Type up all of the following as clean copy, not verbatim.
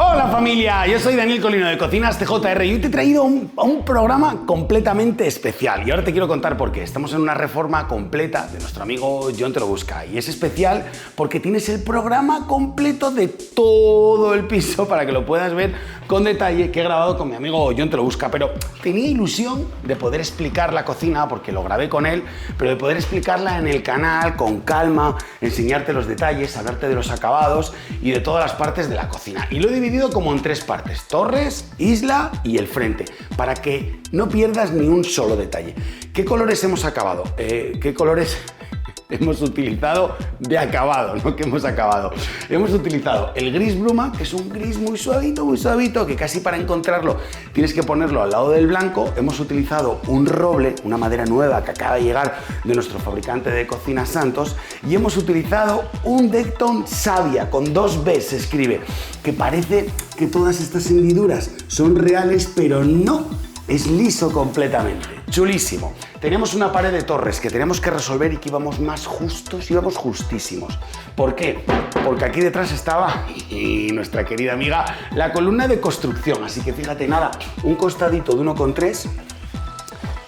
Hola familia, yo soy Daniel Colino de Cocinas TJR y hoy te he traído un programa completamente especial y ahora te quiero contar por qué. Estamos en una reforma completa de nuestro amigo John Te Lo Busca y es especial porque tienes el programa completo de todo el piso para que lo puedas ver con detalle que he grabado con mi amigo John Te Lo Busca, pero tenía ilusión de poder explicar la cocina porque lo grabé con él, pero de poder explicarla en el canal con calma, enseñarte los detalles, hablarte de los acabados y de todas las partes de la cocina. Y lo he dividido como en tres partes: torres, isla y el frente, para que no pierdas ni un solo detalle. ¿Qué colores hemos acabado? ¿Qué colores hemos utilizado de acabado? No que hemos acabado. Hemos utilizado el gris bruma, que es un gris muy suavito, que casi para encontrarlo tienes que ponerlo al lado del blanco. Hemos utilizado un roble, una madera nueva que acaba de llegar de nuestro fabricante de cocina Santos, y hemos utilizado un Decton Savia, con 2 B se escribe, que parece que todas estas hendiduras son reales, pero no. Es liso completamente, chulísimo. Teníamos una pared de torres que teníamos que resolver y que íbamos más justos, íbamos justísimos. ¿Por qué? Porque aquí detrás estaba nuestra querida amiga, la columna de construcción. Así que fíjate, nada, un costadito de 1,3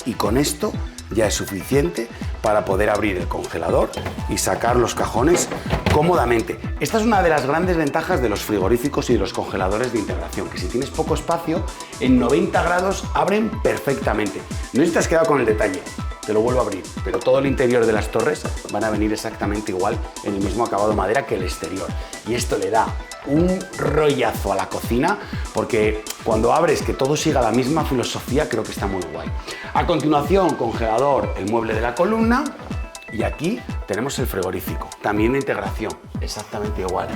y con esto ya es suficiente para poder abrir el congelador y sacar los cajones cómodamente. Esta es una de las grandes ventajas de los frigoríficos y de los congeladores de integración, que si tienes poco espacio, en 90 grados abren perfectamente. No te has quedado con el detalle, te lo vuelvo a abrir, pero todo el interior de las torres van a venir exactamente igual en el mismo acabado de madera que el exterior. Y esto le da un rollazo a la cocina, porque cuando abres que todo siga la misma filosofía, creo que está muy guay. A continuación, congelador, el mueble de la columna, y aquí tenemos el frigorífico, también de integración, exactamente igual.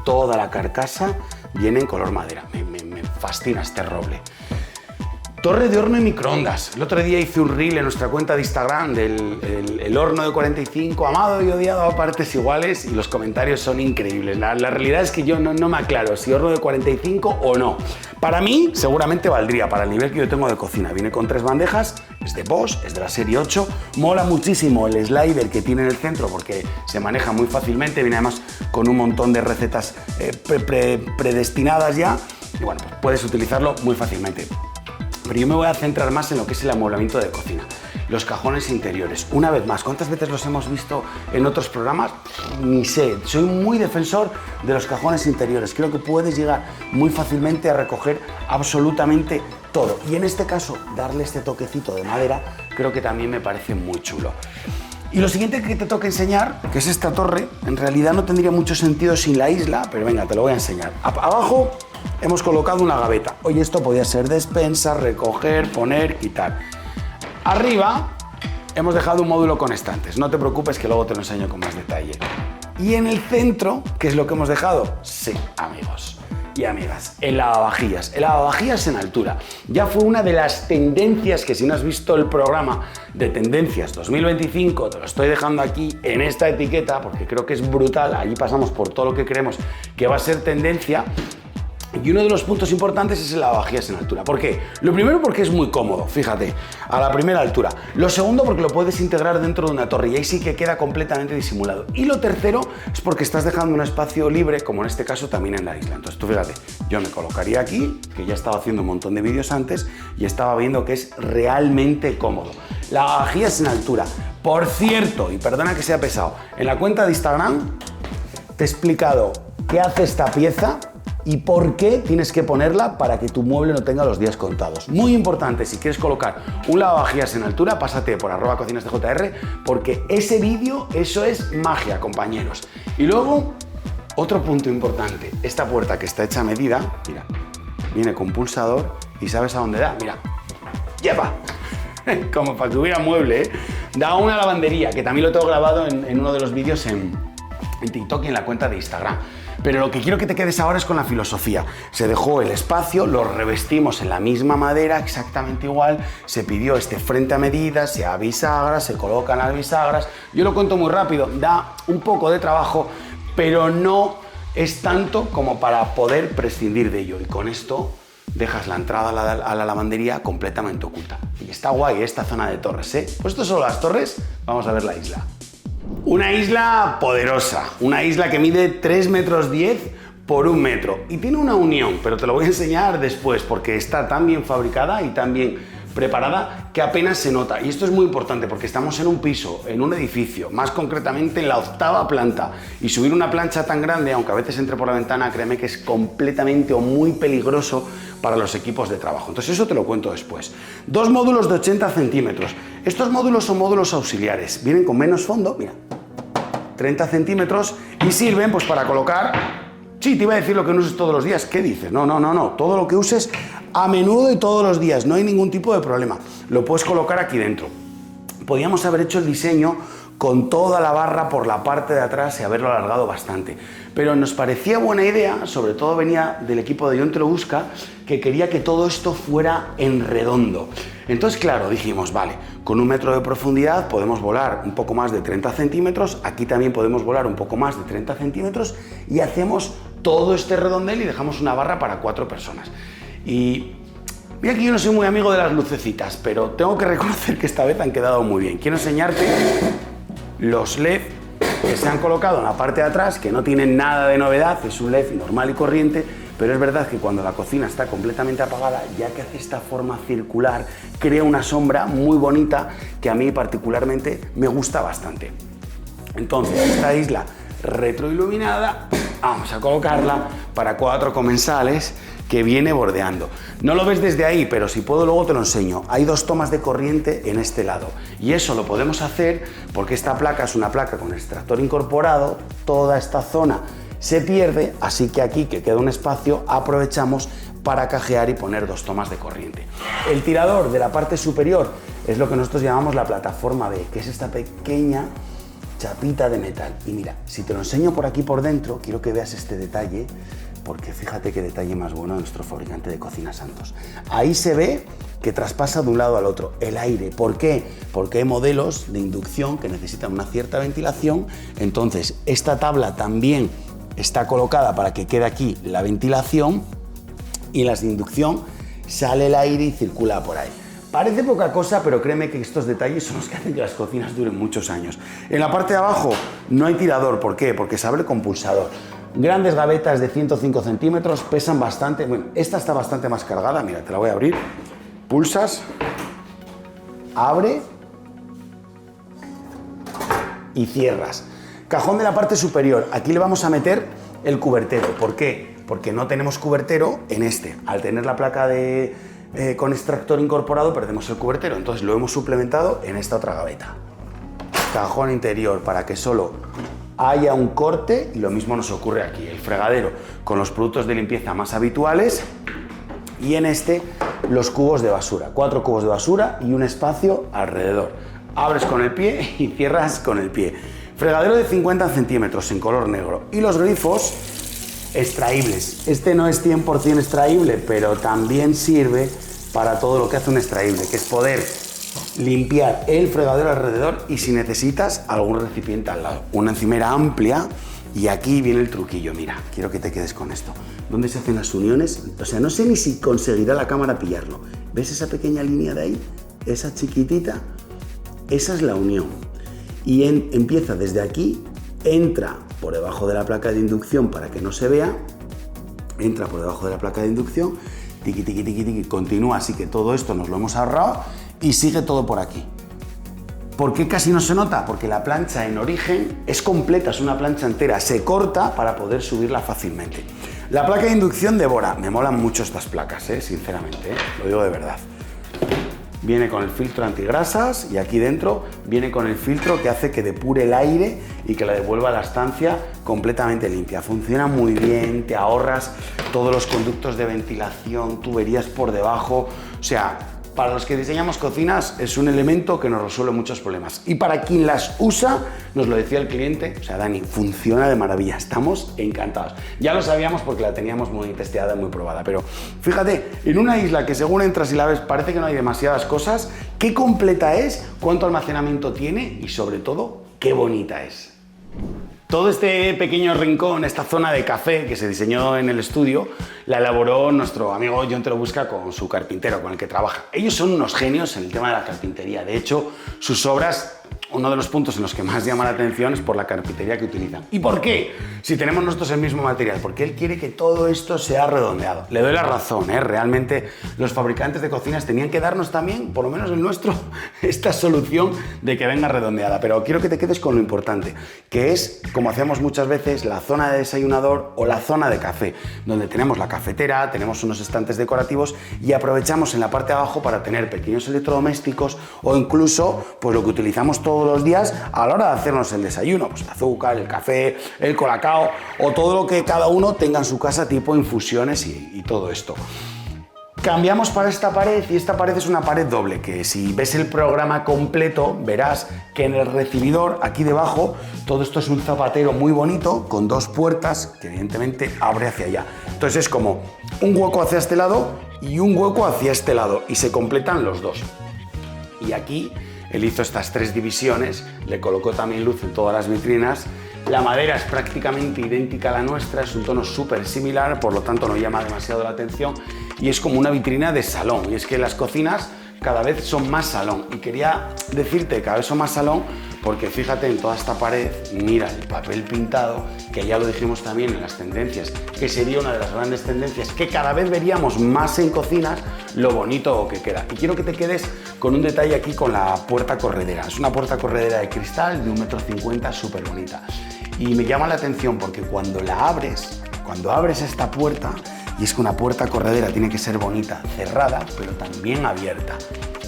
Toda la carcasa viene en color madera, me fascina este roble. Torre de horno y microondas. El otro día hice un reel en nuestra cuenta de Instagram del horno de 45, amado y odiado a partes iguales, y los comentarios son increíbles. La realidad es que yo no me aclaro si horno de 45 o no. Para mí seguramente valdría para el nivel que yo tengo de cocina. Viene con 3 bandejas, es de Bosch, es de la serie 8. Mola muchísimo el slider que tiene en el centro porque se maneja muy fácilmente. Viene además con un montón de recetas predestinadas ya y bueno, pues puedes utilizarlo muy fácilmente. Pero yo me voy a centrar más en lo que es el amueblamiento de cocina. Los cajones interiores. Una vez más, ¿cuántas veces los hemos visto en otros programas? Ni sé. Soy muy defensor de los cajones interiores. Creo que puedes llegar muy fácilmente a recoger absolutamente todo. Y en este caso, darle este toquecito de madera, creo que también me parece muy chulo. Y lo siguiente que te toca enseñar, que es esta torre, en realidad no tendría mucho sentido sin la isla, pero venga, te lo voy a enseñar. Abajo hemos colocado una gaveta. Oye, esto podía ser despensa, recoger, poner, quitar. Arriba hemos dejado un módulo con estantes. No te preocupes que luego te lo enseño con más detalle. Y en el centro, ¿qué es lo que hemos dejado? Sí, amigos y amigas, el lavavajillas. El lavavajillas en altura. Ya fue una de las tendencias que, si no has visto el programa de tendencias 2025, te lo estoy dejando aquí en esta etiqueta porque creo que es brutal. Allí pasamos por todo lo que creemos que va a ser tendencia. Y uno de los puntos importantes es el lavavajillas en altura. ¿Por qué? Lo primero, porque es muy cómodo, fíjate, a la primera altura. Lo segundo, porque lo puedes integrar dentro de una torre y ahí sí que queda completamente disimulado. Y lo tercero es porque estás dejando un espacio libre, como en este caso también en la isla. Entonces tú fíjate, yo me colocaría aquí, que ya estaba haciendo un montón de vídeos antes y estaba viendo que es realmente cómodo. Lavavajillas en altura. Por cierto, y perdona que sea pesado, en la cuenta de Instagram te he explicado qué hace esta pieza y por qué tienes que ponerla para que tu mueble no tenga los días contados. Muy importante, si quieres colocar un lavavajillas en altura, pásate por @cocinastjr, porque ese vídeo, eso es magia, compañeros. Y luego, otro punto importante, esta puerta que está hecha a medida, mira, viene con pulsador y ¿sabes a dónde da? Mira, ¡lleva! Como para que hubiera mueble, ¿eh? Da una lavandería, que también lo tengo grabado en uno de los vídeos en TikTok y en la cuenta de Instagram. Pero lo que quiero que te quedes ahora es con la filosofía. Se dejó el espacio, lo revestimos en la misma madera, exactamente igual, se pidió este frente a medida, se ha bisagras, se colocan las bisagras. Yo lo cuento muy rápido, da un poco de trabajo, pero no es tanto como para poder prescindir de ello. Y con esto dejas la entrada a la lavandería completamente oculta. Y está guay esta zona de torres, ¿eh? Pues esto son las torres, vamos a ver la isla. Una isla poderosa, una isla que mide 3,10 metros por 1 metro. Y tiene una unión, pero te lo voy a enseñar después porque está tan bien fabricada y tan bien preparada que apenas se nota. Y esto es muy importante porque estamos en un piso, en un edificio, más concretamente en la 8ª planta. Y subir una plancha tan grande, aunque a veces entre por la ventana, créeme que es completamente o muy peligroso para los equipos de trabajo. Entonces eso te lo cuento después. 2 módulos de 80 centímetros. Estos módulos son módulos auxiliares. Vienen con menos fondo, mira, 30 centímetros y sirven pues para colocar... Sí, te iba a decir lo que no uses todos los días. ¿Qué dices? No. Todo lo que uses a menudo y todos los días. No hay ningún tipo de problema. Lo puedes colocar aquí dentro. Podríamos haber hecho el diseño con toda la barra por la parte de atrás y haberlo alargado bastante. Pero nos parecía buena idea, sobre todo venía del equipo de John Te Lo Busca, que quería que todo esto fuera en redondo. Entonces, claro, dijimos, vale, con 1 metro de profundidad podemos volar un poco más de 30 centímetros, aquí también podemos volar un poco más de 30 centímetros y hacemos todo este redondel y dejamos una barra para 4 personas. Y mira que yo no soy muy amigo de las lucecitas, pero tengo que reconocer que esta vez han quedado muy bien. Quiero enseñarte los LED que se han colocado en la parte de atrás, que no tienen nada de novedad, es un LED normal y corriente, pero es verdad que cuando la cocina está completamente apagada, ya que hace esta forma circular, crea una sombra muy bonita que a mí particularmente me gusta bastante. Entonces, esta isla retroiluminada, vamos a colocarla para 4 comensales que viene bordeando. No lo ves desde ahí, pero si puedo luego te lo enseño. Hay 2 tomas de corriente en este lado y eso lo podemos hacer porque esta placa es una placa con extractor incorporado, toda esta zona se pierde, así que aquí que queda un espacio aprovechamos para cajear y poner 2 tomas de corriente. El tirador de la parte superior es lo que nosotros llamamos la plataforma B, que es esta pequeña chapita de metal. Y mira, si te lo enseño por aquí por dentro, quiero que veas este detalle, porque fíjate qué detalle más bueno de nuestro fabricante de cocinas Santos. Ahí se ve que traspasa de un lado al otro el aire. ¿Por qué? Porque hay modelos de inducción que necesitan una cierta ventilación, entonces esta tabla también está colocada para que quede aquí la ventilación y en las de inducción sale el aire y circula por ahí. Parece poca cosa, pero créeme que estos detalles son los que hacen que las cocinas duren muchos años. En la parte de abajo no hay tirador. ¿Por qué? Porque se abre con pulsador. Grandes gavetas de 105 centímetros, pesan bastante. Bueno, esta está bastante más cargada. Mira, te la voy a abrir. Pulsas, abre y cierras. Cajón de la parte superior. Aquí le vamos a meter el cubertero. ¿Por qué? Porque no tenemos cubertero en este. Al tener la placa con extractor incorporado perdemos el cubertero. Entonces lo hemos suplementado en esta otra gaveta. Cajón interior para que solo haya un corte y lo mismo nos ocurre aquí. El fregadero con los productos de limpieza más habituales y en este los cubos de basura. 4 cubos de basura y un espacio alrededor. Abres con el pie y cierras con el pie. Fregadero de 50 centímetros en color negro y los grifos extraíbles. Este no es 100% extraíble, pero también sirve para todo lo que hace un extraíble, que es poder limpiar el fregadero alrededor y si necesitas algún recipiente al lado. Una encimera amplia y aquí viene el truquillo. Mira, quiero que te quedes con esto. ¿Dónde se hacen las uniones? O sea, no sé ni si conseguirá la cámara pillarlo. ¿Ves esa pequeña línea de ahí? Esa chiquitita. Esa es la unión. Y empieza desde aquí, entra por debajo de la placa de inducción para que no se vea. Entra por debajo de la placa de inducción. Tiqui, tiqui, tiqui, tiqui. Continúa, así que todo esto nos lo hemos ahorrado. Y sigue todo por aquí. ¿Por qué casi no se nota? Porque la plancha en origen es completa, es una plancha entera, se corta para poder subirla fácilmente. La placa de inducción de Bora, me molan mucho estas placas, sinceramente, lo digo de verdad. Viene con el filtro antigrasas y aquí dentro viene con el filtro que hace que depure el aire y que la devuelva a la estancia completamente limpia. Funciona muy bien, te ahorras todos los conductos de ventilación, tuberías por debajo, o sea, para los que diseñamos cocinas es un elemento que nos resuelve muchos problemas. Y para quien las usa, nos lo decía el cliente, o sea, Dani, funciona de maravilla, estamos encantados. Ya lo sabíamos porque la teníamos muy testeada, muy probada, pero fíjate, en una isla que según entras y la ves parece que no hay demasiadas cosas, qué completa es, cuánto almacenamiento tiene y sobre todo, qué bonita es. Todo este pequeño rincón, esta zona de café que se diseñó en el estudio, la elaboró nuestro amigo John Te Lo Busca con su carpintero, con el que trabaja. Ellos son unos genios en el tema de la carpintería. De hecho, sus obras uno de los puntos en los que más llama la atención es por la carpintería que utilizan. ¿Y por qué? Si tenemos nosotros el mismo material, porque él quiere que todo esto sea redondeado. Le doy la razón, ¿eh? Realmente los fabricantes de cocinas tenían que darnos también, por lo menos el nuestro, esta solución de que venga redondeada. Pero quiero que te quedes con lo importante, que es, como hacemos muchas veces, la zona de desayunador o la zona de café, donde tenemos la cafetera, tenemos unos estantes decorativos y aprovechamos en la parte de abajo para tener pequeños electrodomésticos o incluso pues lo que utilizamos todos los días a la hora de hacernos el desayuno, pues el azúcar, el café, el colacao o todo lo que cada uno tenga en su casa, tipo infusiones y todo esto. Cambiamos para esta pared y esta pared es una pared doble, que si ves el programa completo verás que en el recibidor, aquí debajo, todo esto es un zapatero muy bonito con dos puertas que evidentemente abre hacia allá. Entonces es como un hueco hacia este lado y un hueco hacia este lado y se completan los dos. Y aquí él hizo estas tres divisiones, le colocó también luz en todas las vitrinas. La madera es prácticamente idéntica a la nuestra, es un tono súper similar, por lo tanto no llama demasiado la atención y es como una vitrina de salón. Y es que las cocinas cada vez son más salón y quería decirte que cada vez son más salón porque fíjate en toda esta pared, mira el papel pintado, que ya lo dijimos también en las tendencias, que sería una de las grandes tendencias que cada vez veríamos más en cocinas, lo bonito que queda. Y quiero que te quedes con un detalle aquí con la puerta corredera. Es una puerta corredera de cristal de 1,50 m, súper bonita. Y me llama la atención porque cuando abres esta puerta, y es que una puerta corredera tiene que ser bonita, cerrada, pero también abierta.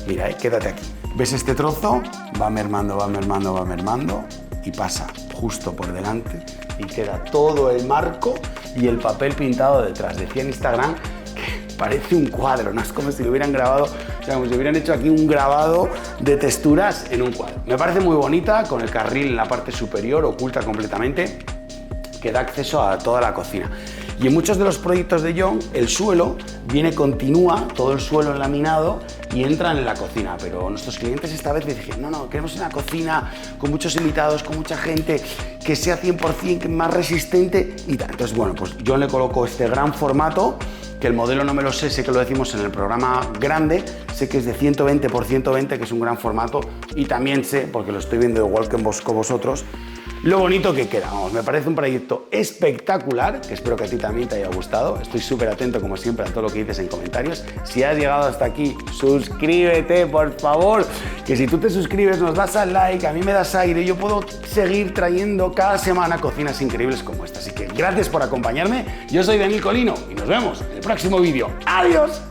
Mira, quédate aquí. ¿Ves este trozo? Va mermando, va mermando, va mermando y pasa justo por delante y queda todo el marco y el papel pintado detrás. Decía en Instagram que parece un cuadro, no es como si lo hubieran grabado, o sea, como si hubieran hecho aquí un grabado de texturas en un cuadro. Me parece muy bonita, con el carril en la parte superior, oculta completamente, que da acceso a toda la cocina. Y en muchos de los proyectos de John, el suelo continúa, todo el suelo laminado y entran en la cocina. Pero nuestros clientes esta vez dijeron, no, queremos una cocina con muchos invitados, con mucha gente, que sea 100% más resistente y tal. Entonces, bueno, pues John le colocó este gran formato, que el modelo no me lo sé que lo decimos en el programa grande, sé que es de 120 por 120, que es un gran formato, y también sé, porque lo estoy viendo igual que vosotros, lo bonito que queda. Vamos, me parece un proyecto espectacular, que espero que a ti también te haya gustado. Estoy súper atento, como siempre, a todo lo que dices en comentarios. Si has llegado hasta aquí, suscríbete, por favor, que si tú te suscribes, nos das al like, a mí me das aire y yo puedo seguir trayendo cada semana cocinas increíbles como esta. Así que gracias por acompañarme. Yo soy Daniel Colino y nos vemos en el próximo vídeo. ¡Adiós!